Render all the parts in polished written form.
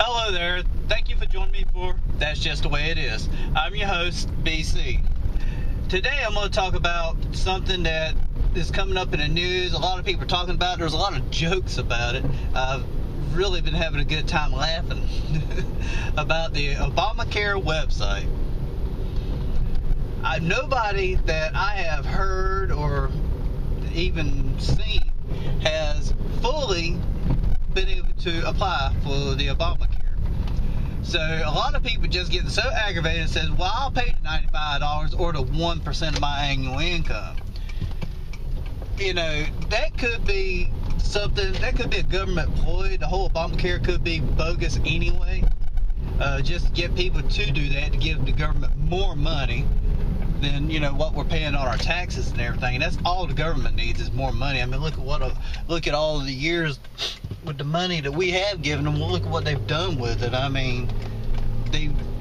Hello there. Thank you for joining me for That's Just the Way It Is. I'm your host, BC. Today I'm going to talk about something that is coming up in the news. A lot of people are talking about it. There's a lot of jokes about it. I've really been having a good time laughing about the Obamacare website. Nobody that I have heard or even seen has fully been able to apply for the Obamacare. So a lot of people just get so aggravated and says, well, I'll pay the $95 or the 1% of my annual income. You know, that could be something, that could be a government ploy. The whole Obamacare could be bogus anyway. Just to get people to do that, to give the government more money than, you know, what we're paying on our taxes and everything. And that's all the government needs is more money. I mean, look at all of the years with the money that we have given them. Well, look at what they've done with it. I mean,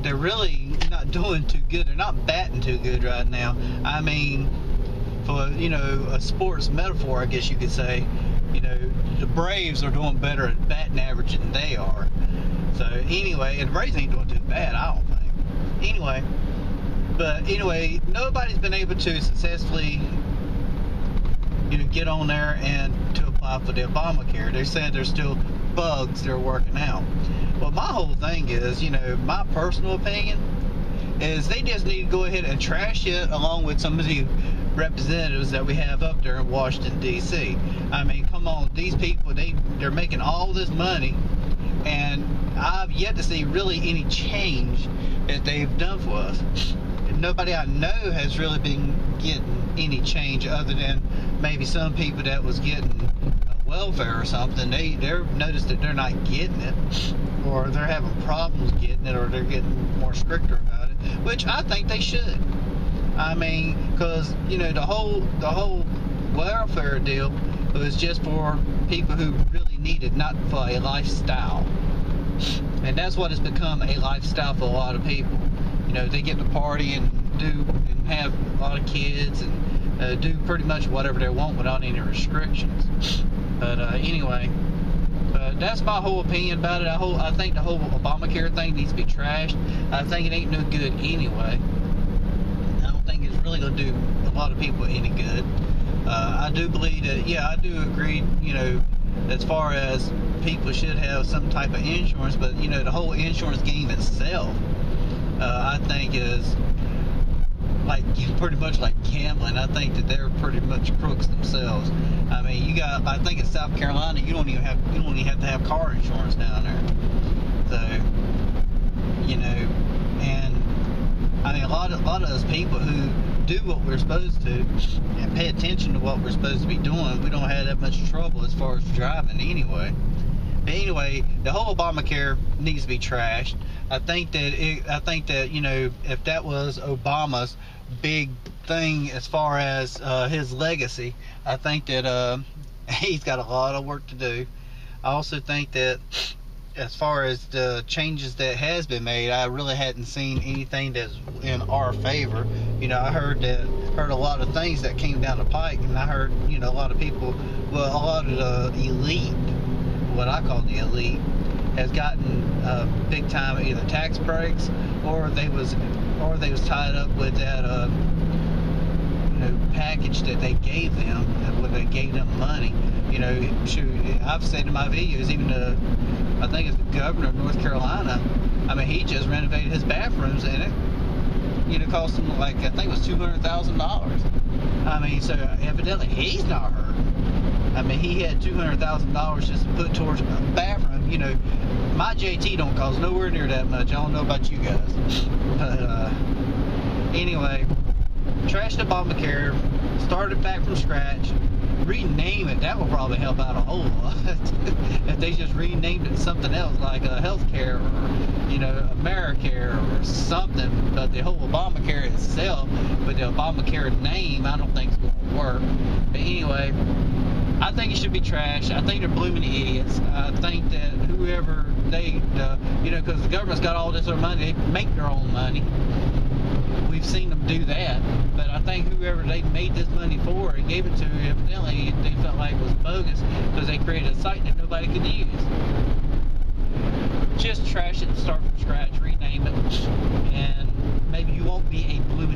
they're really not doing too good. They're not batting too good right now. I mean, for, you know, a sports metaphor, I guess you could say, you know, the Braves are doing better at batting average than they are. So anyway, and the Braves ain't doing too bad, I don't think. Anyway, nobody's been able to successfully, you know, get on there and to apply for the Obamacare. They're saying there's still bugs they're working out. Well, my whole thing is, you know, my personal opinion is they just need to go ahead and trash it along with some of the representatives that we have up there in Washington, D.C. I mean, come on, these people, they're making all this money, and I've yet to see really any change that they've done for us. Nobody I know has really been getting any change other than maybe some people that was getting welfare or something. They're noticed that they're not getting it, or they're having problems getting it, or they're getting more stricter about it, which I think they should. I mean, because, you know, the whole welfare deal was just for people who really need it, not for a lifestyle. And that's what has become a lifestyle for a lot of people. You know, they get to party and have a lot of kids and do pretty much whatever they want without any restrictions. But anyway, that's my whole opinion about it. I think the whole Obamacare thing needs to be trashed. I think it ain't no good anyway. I don't think it's really going to do a lot of people any good. I do believe that, yeah, I do agree, you know, as far as people should have some type of insurance, but, you know, the whole insurance game itself, I think is like pretty much like gambling. I think that they're pretty much crooks themselves. I mean, I think in South Carolina, you don't even have to have car insurance down there. So, you know, and I mean, a lot of those people who do what we're supposed to and pay attention to what we're supposed to be doing, we don't have that much trouble as far as driving anyway. But anyway, the whole Obamacare needs to be trashed. I think that you know, if that was Obama's big thing as far as his legacy, I think that he's got a lot of work to do. I also think that as far as the changes that has been made, I really hadn't seen anything that's in our favor. You know, I heard a lot of things that came down the pike, and I heard, you know, a lot of people, well, a lot of the elite, what I call the elite, has gotten big time either tax breaks or they was tied up with that you know, package that they gave them when they gave them money. You know, shoot, I've said in my videos, even I think it's the governor of North Carolina, I mean, he just renovated his bathrooms and it, you know, cost him like, I think it was $200,000. I mean, so evidently he's not hurt. I mean, he had $200,000 just to put towards a bathroom. You know, my JT don't cost nowhere near that much. I don't know about you guys. But anyway, trash the Obamacare, start it back from scratch, rename it. That will probably help out a whole lot. If they just renamed it something else, like healthcare or, you know, AmeriCare or something. But the whole Obamacare itself, with the Obamacare name, I don't think it's going to work. But anyway, I think it should be trashed. I think they're blooming idiots. I think that whoever you know, because the government's got all this other money, they make their own money. We've seen them do that. But I think whoever they made this money for and gave it to, evidently, they felt like it was bogus because they created a site that nobody could use. Just trash it and start from scratch, rename it, and maybe you won't be a blue